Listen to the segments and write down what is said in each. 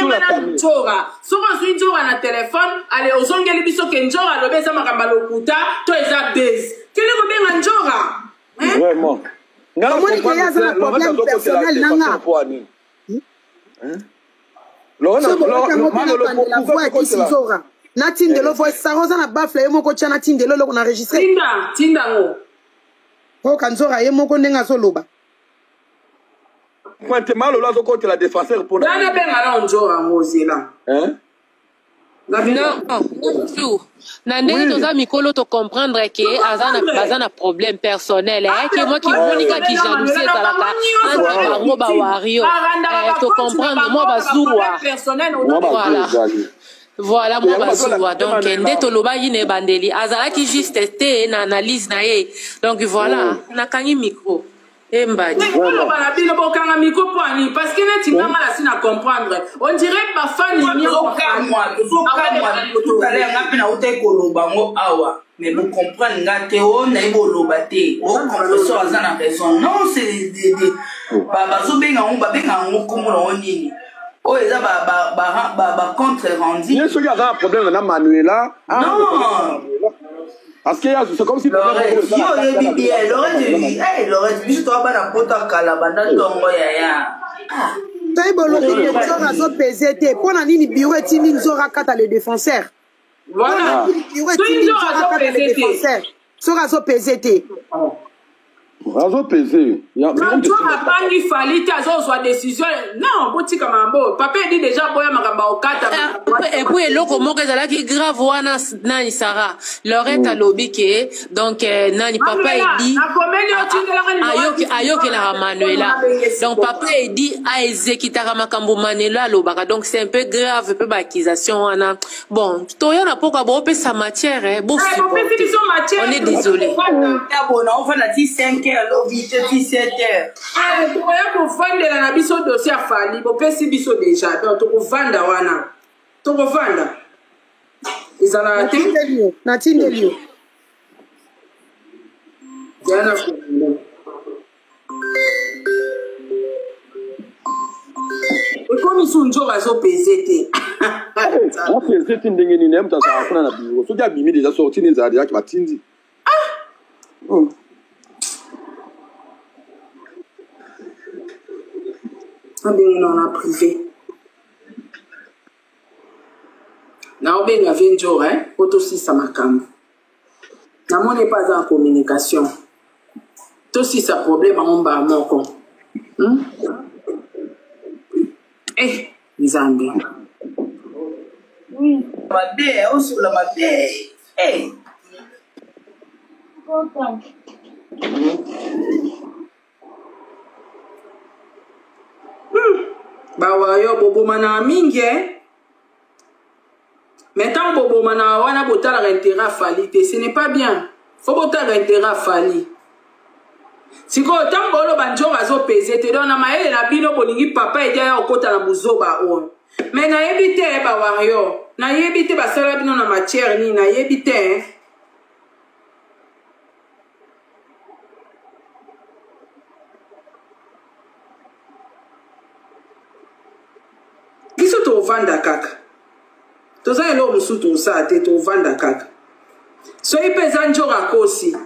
na Njora. Soko zui Njora na téléphone, allez ozongeli biso ke Njora lobe eza makamba lokuta, to eza base. Kele ko benga Njora? Vraiment. Ngala comprendre ça, problème personnel nanga. La voix qui Njora. Natin de lo voix saroza na bafle yemo ko tcha natin de lo ko na enregistrer. Tinda ngo. Ko kanzora yemo ko ndenga soloba. Pointe mal là côté la défenseur pour Dana benga na Njora ngozela. Hein? Non, na ndenge toza mikolo to comprendre que azana problème personnel que moi qui monika qui jalousie ezalaka bango ba wario to comprendre moi bazuwa voilà moi bazuwa donc nde toloba yine bandeli azalaki juste te na analyse na ye donc voilà nakangi micro Mbadi. Parce que tu n'as mal à comprendre. On dirait ma fan est mieux. Mais vous comprenez, on a eu l'obate. On comprend ça, ça raison. Non, c'est des. Baba Zobeng, on va bien en comme on y. Oh, ils ont contre rendu. Il y a ceux qui ont un problème dans Manuela. Non. Parce que c'est comme si il aurait dit toi bana pota kala bana tongo yaya Taibolo Nzora zo PZT pour na nini bureau etini Nzora kata le défenseur voilà bureau etini Nzora kata le défenseur Nzora zo PZT Razo pesé. Quand tu as pas dit fallait ta décision. Non, boti comme un beau. Papa dit déjà boya makamba okata. Et puis loko moko ezala ki grave wana nani Sarah. Lorette a lobby que donc nani papa dit ayoki la Manuela. Donc papa dit a ezekitaka makambo Manuela lobaka. Donc c'est un peu grave peu accusation wana. Bon, toya na poka bo pe sa matière bon. On est désolé. On va la 5 alors 17 heures. Ah, tu vois qu'on vend de la biso dossier à Fali, on peut si biso déjà. Donc tu vends wana. Tu vends. Ils en a Natin de Lio. Diana. Et comme ils sont toujours à so PZT. On PZT ndenge ni nem ta sa kuna na bureau. So dia bimi déjà sorti les adia qui batindi. Ah. On a privé. Na obenga venjo auto si samakam. Na mon n'est pas en communication. Tout si ça problème en bas moko. Eh, les amis. Oui. Madé, on sur la madé. Eh. Content. Bawa yo bobo mana mingi mais tant bobo mana wana botala intérêt falite ce n'est pas bien faut botala intérêt fali siko tant bolo banjo azo peser te dona maele na bino bolingi papa edia ya okota na buzoba on mais na yebite bawa yo na yebite basala bino na matière ni na yebite Kiso to vanda kaka. Toza elo musutu sa te to vanda kaka. So ipeza njora kosi.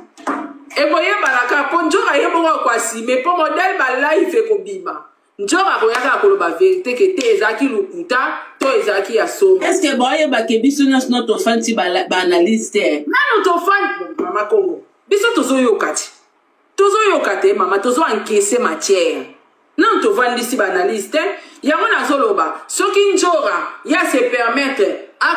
Ebo ye balaka po njora ye bongo kwasi me po model ba live ko bima. Njora ko yaka ko ba vérité ke te ezaki lukuta to ezaki ya somo. Est-ce que boye ba ke biso nas not offensive ba analyse te. Nano to fan mama Congo. Biso tozo yokati. Tozo yokate mama tozo encaisser matière. Non, tu vas ici banaliste. Il y a mon azoloba. Ce qui njora, il y a se permettre à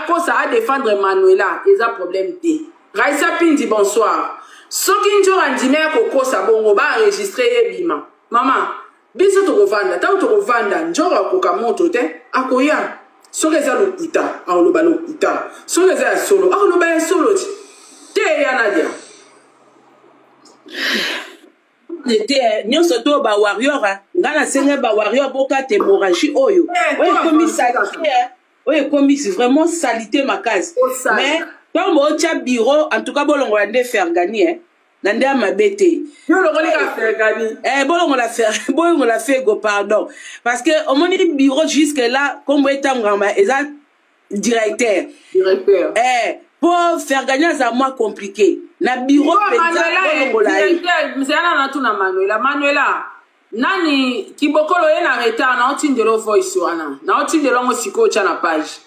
cause à défendre Manuela, ils ont problème T. Raissa Pindi, bonsoir. Ce qui njora dîner koko sa bon va enregistrer bima. Maman, biso to revanda, ta to revanda, njora koka moto te, akoya. So les a l'okuta, a loba l'okuta. So les a solo, a loba solo. Te ya Nadia. Nyonso to ba warrior ngana senga ba warrior boka hémorragie oyo oyo komi vraiment salité ma case mais quand mo tia bureau en tout cas bolongo ande faire gagner nande amabete bolongo la fait go pardon parce que au moins bureau jusque là comme etangamba eza directeur pour faire gagner ça moins compliqué na bureau Manuela nani kibokolo ye na retard na otindelo voice wana na otindelo ngo siko cha na page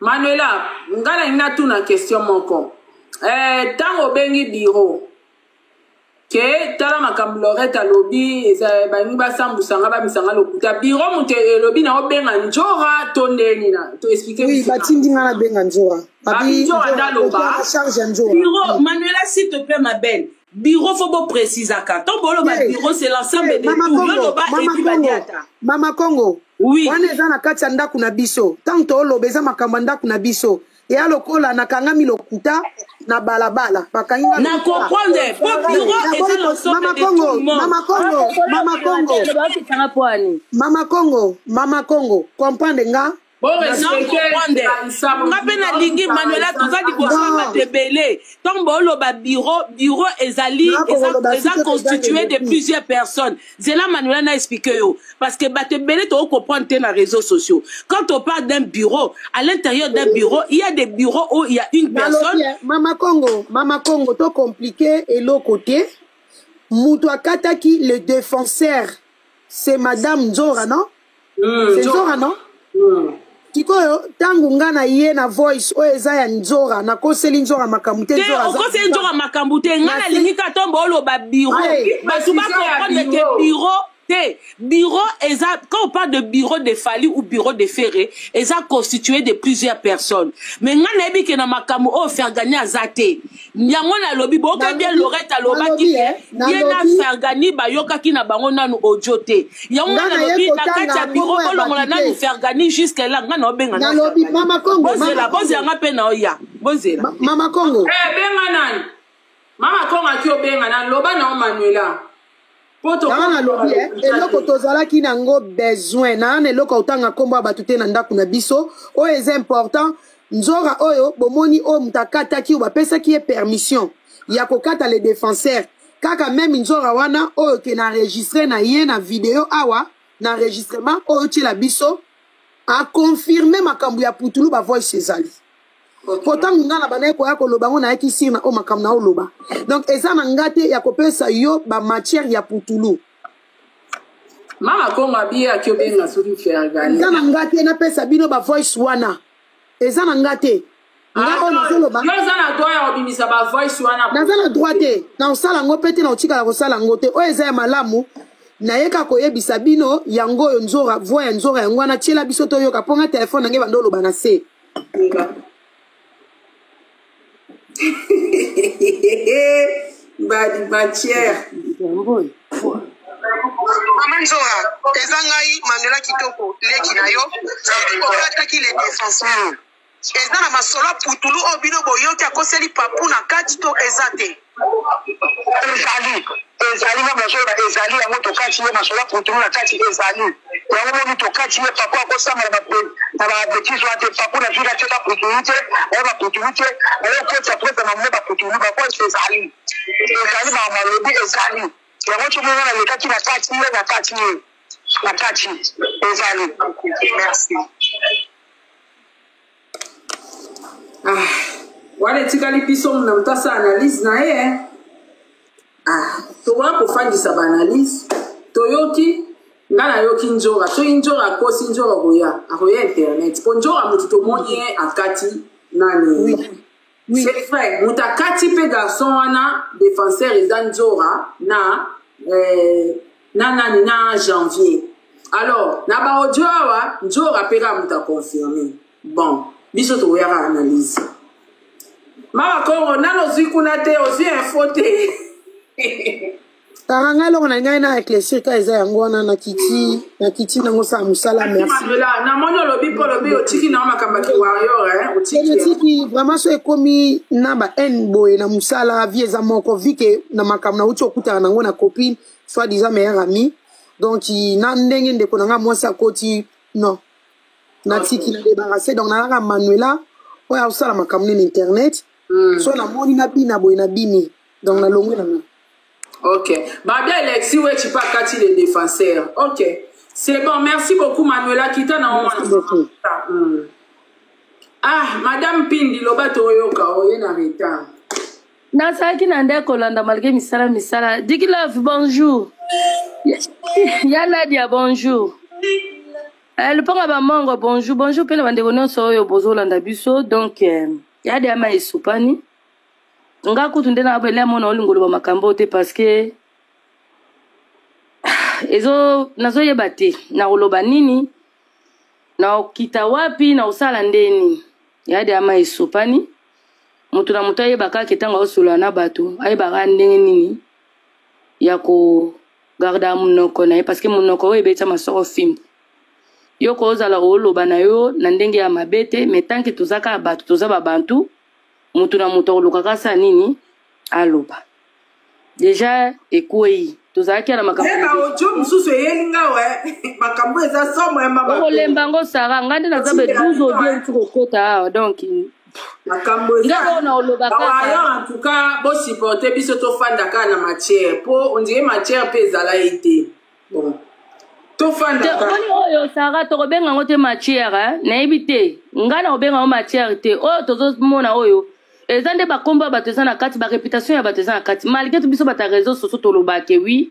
Manuela ngana ina tu na question moko tango bengi bureau ke tala makambo Lorette alobi eza bangi basambusanga bamisanga lokuta bureau mute elobi na obenga njora tondeni na to expliquer oui batindi ngana benga njora bureau Manuela s'il te plaît ma belle bureau faut pas préciser quand ton bolo bureau c'est l'ensemble de tout Mama Congo oui wana eza na kati ya ndako na biso tanto oloba eza makambo ndako na biso ya lokola na kangami lokuta na balabala bakangi na comprendre pour bureau eza l'ensemble de tout le monde Mama Congo comprendre nga ngapena lingi Manuela tozali kosamba tebele tombo oloba bureau ezali eza constitué de plusieurs personnes zela Manuela na expliqué yo parce que batebele to comprendre te na réseaux sociaux quand on parle d'un bureau à l'intérieur d'un bureau il y a des bureaux où il y a une personne Mama Congo to compliqué et l'autre côté mutu akataki le défenseur c'est madame Nzora non c'est Nzora non Kikoyo tangu ngana ye na voice o eza ya Nzora na koseli Nzora makamute Nzora okoseli Nzora makamute ngana lingika tombo oloba bureau batu ba comprendre que bureau bureau quand on parle de bureau de Fali ou bureau de Ferré ils sont constitués de plusieurs personnes mais ngana ebi ke na makambo o faire gagner azate nyango na lobi boka bien Lorette aloba ki yena faire gagner bayoka ki na bango nanu ojote yango na lobi na kati ya bureau bolongo na nanu faire gagner jusque là ngana obenga na lobi Mama Congo bozela ngape na oya bozela Mama Congo benga nani Mama Congo aki obenga na loba na Manuela na lobi eloko tozalaki nango besoin na eloko utanga kombo bato te na ndako na biso oyo eza important Nzora oyo bomoni o mutakataki o bapesaki ye permission ya kokata le défenseur kaka même Nzora wana oyo ke na enregistré na ye na vidéo awa na enregistrement oyo ti la biso a confirmer makambo ya putulu ba voice ezali pourtant ngana bana ko ya koloba ngo na yaki sir na o makambo na oloba donc eza na ngate ya kopesa yo ba matière ya putulu Mama Congo abi aki obenga soki faire gagner eza na ngate na pesa bino ba voice wana eza na ngate nga o nazoloba yo eza na droit ya obimisa ba voice wana naza na droit te na osala ngo pete na otikala kosala ngo te oyo eza ya malamu nayeka koyebisa bino yango oyo Nzora voix ya Nzora yango wana tiela biso toyoka mponga telefone nange bando oloba na se badi matière Mama Nzora eza ngai Manuela kitoko leki na yo okataki le défenseur eza na masolo putulu oyo bino boyoki akoseli papu na kati to eza te ezali na masolo ezali yango tokati ye masolo putulu na kati ezali yango moni tokati ye papu akosama na babetise wana te papu na vila te baputulu te oyo baputulu te oyo kota presa na mne baputulu bakwasi ezali bamalobi ezali yango tomona na lekaki na kati ye na kati ezali merci wana etikali biso na moto asa analyse na ye tokoka kofandisa baanalyse toyoki nga nayoki Nzora soki Nzora akosi Nzora akoya internet mpo Nzora moto tomoni ye akati nani c'est vrai moto akati mpe garçon wana défenseur eza Nzora na nani na janvier alors na baaudio awa Nzora mpeka moto aconfirme bon biso tokoyaka analyse Mama Congo nano zwi kuna te ozwi info te kaka ngai eloko na ngai na éclaircir ka eza yango wana na kiti nango osala mosala merci namoni olobi mpo olobi otiki nango makambo ya warrior otiki vraiment so ekomi na bahane boye na mosala vie eza moko vi ke na makambo nauti okutaka nango na copine soit disant meilleur ami donc na ndenge ndeko na ngai mwasi akoti non natiki na débarrassé donc nalaka Manuela oyo osala makambo nini internet so namoni na bina boye na bini donc nalongwe nanga Ok. Bah bien, Alexis, ouais, tu pas Cathy les défenseurs. Ok. C'est bon, merci beaucoup, Manuela. Qui t'a beaucoup. Ah, Madame Pindi, Lobato Yoka, Oye Narita. Nasaki Nande Kolanda, malgré Misala. Digilove, bonjour. Yanadia, bonjour. Le pont à Bamango, bonjour. Bonjour, Pena Bandegono, Soyo, Bozo, Landabuso. Donc, Yadia Ma et Soupani. Nga kutunde na abele mona olingolo ba makambo te parce que ezo nazo yebate na oloba nini na okita wapi na osala ndeni yade ama esopani mutu na mutu ayebaka ketanga osula na bato ayebaka ndenge nini ya ko garda munoko na ye parce que munoko oyo ebeta masoko fimbo yo ko ozala oloba na yo na ndenge ya mabete mais tant que tozaka bato toza babantu mutu na mutu olukaka sa nini aloba déjà ekwei tozalaki na makambo ojo mususu eyelinga we makambo eza somo ya mama olembango sara ngande na zabe 12 audio tuko kota donc makambo eza na oloba kaka en tout cas bo supporter biso to fanda ka na matière po on dirait matière pe ezala été bon to fanda ka oyo sara to benga ngote matière na ebité ngana obenga o matière te o tozo mona oyo ezande ba komba bato na kati ba réputation ya bato na kati malgré tout biso bata réseaux sociaux to lobake oui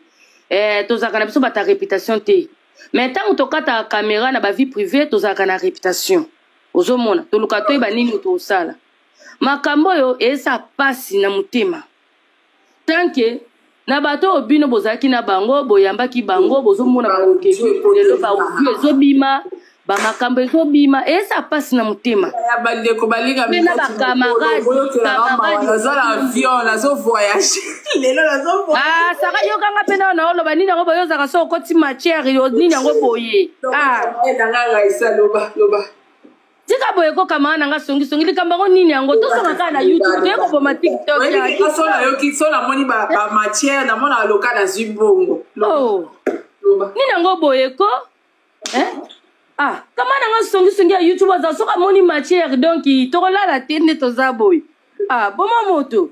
tozaka na biso bata réputation te mais tant to kata caméra na ba vie privée tozaka na réputation ozomona to lukato e ba nini to sala makambo yo esa pasi na mutema tant que na bato obino bozaki na bango boyambaki bango bozomona ba okeju lelo ba ezobima ba makambo ezobima esa pasi na mutema ya bande ko balinga mina ba camarade la avion la zo voyage lelo la zo ah saka yo kanga pena na oloba nini ngo boyo zaka so koti matière yo nini ngo boye ndanga gaisa loba tika boye ko kama na nga songi likamba ngo nini ngo to songa kana YouTube ko bo ma TikTok ya sola yo ki sola moni ba matière na mona loka na zibongo loba nini ngo boye ko ah kama na nga songi ya YouTube za soka moni matière donc to la tende to za boye ah boma moto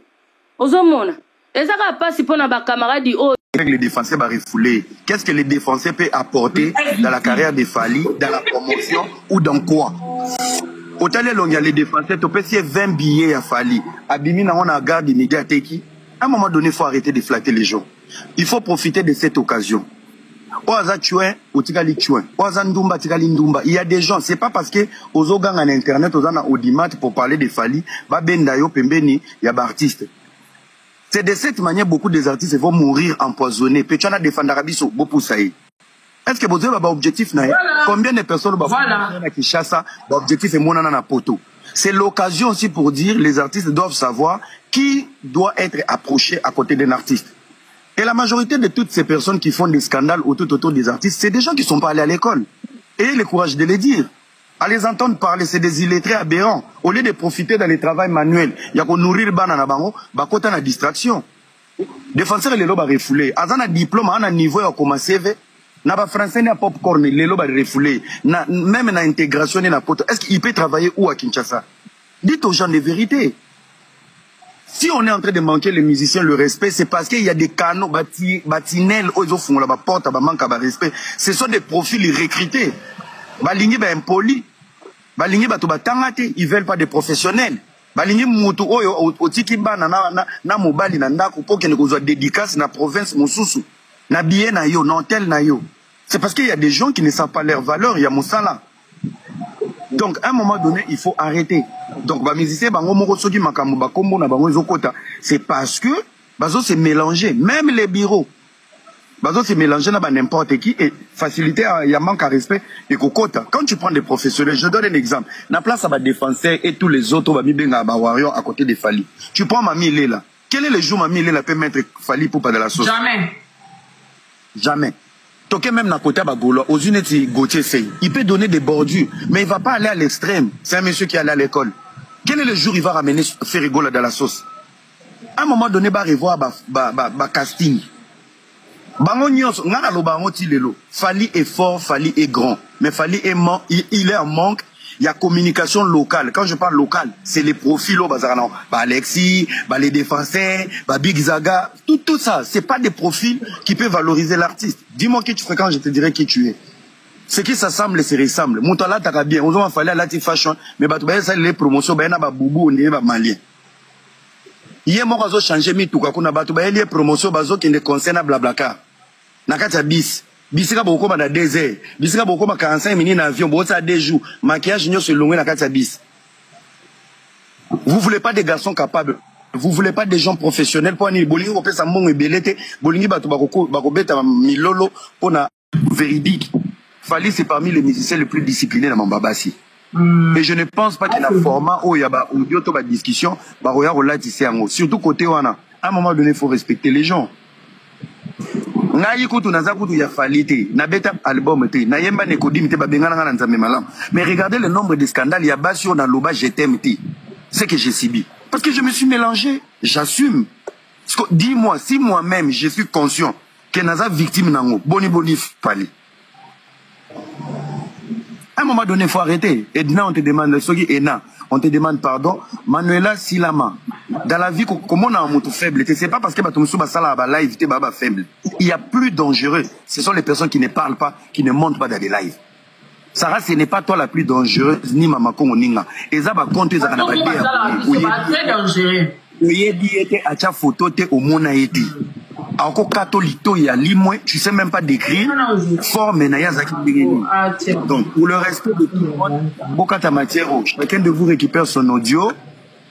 ozomona ezaka pasi pona ba camarade o les défenseurs va refouler. Qu'est-ce que les défenseurs peuvent apporter dans la carrière de Fally, dans la promotion ou dans quoi? Autant les défenseurs, tu peux essayer 20 billets à Fally. Abimi na on a garde immédiat teki. À un moment donné, il faut arrêter de flatter les gens. Il faut profiter de cette occasion. Oaza tuin, otikali tuin. Oaza ndumba, tikali ndumba. Il y a des gens, c'est pas parce que aux ogang en internet, aux ana audimat pour parler de Fally, ba bendayo pembeni, y a ba artiste. C'est de cette manière beaucoup des artistes vont mourir empoisonnés. Puis tu en as des fandarabiso, beaucoup ça y est. Est-ce que vous avez un objectif? Combien de personnes qui chassent l'objectif est mon poto? C'est l'occasion aussi pour dire les artistes doivent savoir qui doit être approché à côté d'un artiste. Et la majorité de toutes ces personnes qui font des scandales autour des artistes, c'est des gens qui ne sont pas allés à l'école. Ayez le courage de les dire. À les entendre parler, c'est des illettrés aberrants. Au lieu de profiter dans le travail manuel, il y a qu'on nourrir banana bango, bakota na distraction. Défenseur les loba refoulé. Azana diplôme à un niveau à commencer na ba français na popcorn les loba refoulé. Même na intégration na poto. Est-ce qu'il peut travailler où à Kinshasa? Dites aux gens les vérités. Si on est en train de manquer les musiciens le respect, c'est parce qu'il y a des canaux batinels aux font la porte ba manque ba respect. Ce sont des profils recrutés. Balingi ba impoli. Balingi bato batangate, ils veulent pas des professionnels. Balingi mutu oyo otiki bana na mobali na ndako pour que ne kozwa dédicace na province mosusu. Na billet na yo, na hôtel na yo. C'est parce qu'il y a des gens qui ne savent pas leur valeur, il y a mosala. Donc à un moment donné, il faut arrêter. Donc ba musicien bango moko soki makambo ba kombo na bango ezokota, c'est parce que bazo se mélanger, même les bureaux. Bazo se mélanger na n'importe qui et faciliter il y a manque à respect et kokota. Quand tu prends des professionnels, je donne un exemple. Na place à ba défenseur et tous les autres ba mibenga ba warrior à côté de Fally. Tu prends Mami Lela. Quel est le jour Mami Lela peut mettre Fally pour pas de la sauce? Jamais. Toké même na côté ba Golo, aux unetti Gauthier Sey. Il peut donner des bordures, mais il va pas aller à l'extrême. C'est un monsieur qui est allé à l'école. Quel est le jour il va ramener Ferrigola dans la sauce? À un moment donné, va revoir ba casting. Bango nyonso ngana lo bango ti lelo. Fally est fort, Fally est grand, mais Fally est il est en manque Il y a communication locale. Quand je parle local, c'est les profils au bazar. Alexis, les défenseurs, Big Zaga, tout ça. C'est pas des profils qui peuvent valoriser l'artiste. Dis-moi qui tu fréquentes, je te dirai qui tu es. Ce qui s'assemble, se ressemble. Moutala t'as bien. On va faire la fashion, mais ça les promotions, ben na boubou, on est malien. Hier, moi, j'ai changé mi tout quoi. Qu'on a battu, ben les promotions, bazo qui ne concerne Blablacar. Nakata bis. Bisika beaucoup ma 2 heures. Bisika beaucoup ma 45 minutes en avion. Bon ça 2 jours. Maquillage n'y a se longuer nakata bis. Vous voulez pas des garçons capables. Vous voulez pas des gens professionnels pour aller bolingi opé sa mbongo ebelete. Bolingi batu bako beta milolo pour na véridique. Fally c'est parmi les musiciens les plus disciplinés dans Mambabasi. Et je ne pense pas qu'il y a un format où il y a audio to discussion, surtout côté wana. À un moment donné, il faut respecter les gens. Mais regardez le nombre de scandales, il y a bas sur Naloba, je t'aime. C'est que j'ai subi. Parce que je me suis mélangé, j'assume. Dis-moi, si moi-même je suis conscient que Naza victime nango, boni Fally. À un moment donné, il faut arrêter. Edna, on te demande, on te demande pardon. Manuela Silama, dans la vie, comment on a un mot faible? C'est pas parce que live, faible. Il y a plus dangereux. Ce sont les personnes qui ne parlent pas, qui ne montent pas dans les lives. Sarah, ce n'est pas toi la plus dangereuse, ni Mama Kongo Ninga. Et ça va compter, ça va très dangereux. Oui, dit, à ta photo, t'es au mona été. Encore catholique, il y a limoué, tu sais même pas décrire. Forme, donc, pour le respect de tout le monde, beaucoup de matière, chacun de vous récupère son audio.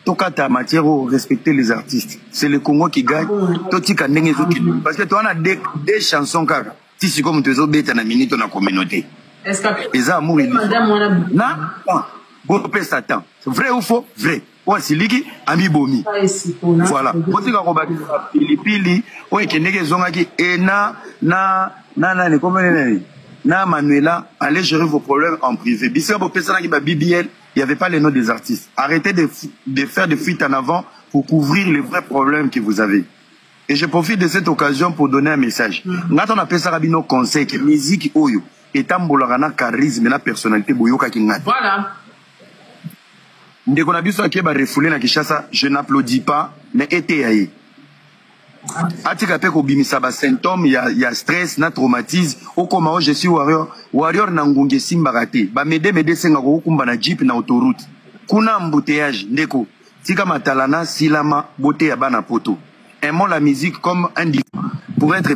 Tout ta matière, respecter les artistes. C'est le Congo qui gagne. Parce que toi, on a des chansons, si c'est comme tu es bête na minute dans la communauté. Est-ce que. Et ça, amour, il dit. Non, bon, Satan. Vrai ou faux? Vrai. Ouais, c'est lui ami bomi. Voilà. Quand tu as pili, ouais, qui n'est na Manuela, allez gérer vos problèmes en privé. Bissi BBL, il n'y avait pas les noms des artistes. Arrêtez de faire des fuites en avant pour couvrir les vrais problèmes que vous avez. Et je profite de cette occasion pour donner un message. Quand on appelle ça rabino conseil, que musique oyo, et tambolagana charisme et la personnalité boyoka kingati. Voilà. Je n'applaudis pas, mais été Atika pe ko bimisa ba symptômes, il y a stress, na traumatisme. Au comment je suis warrior na ngunge simbarate. Ba mede senga ko kumba na jeep na autoroute. Kuna embouteillage ndeko. Tika matalana silama beauté ya bana poto. Aimons la musique comme un pour être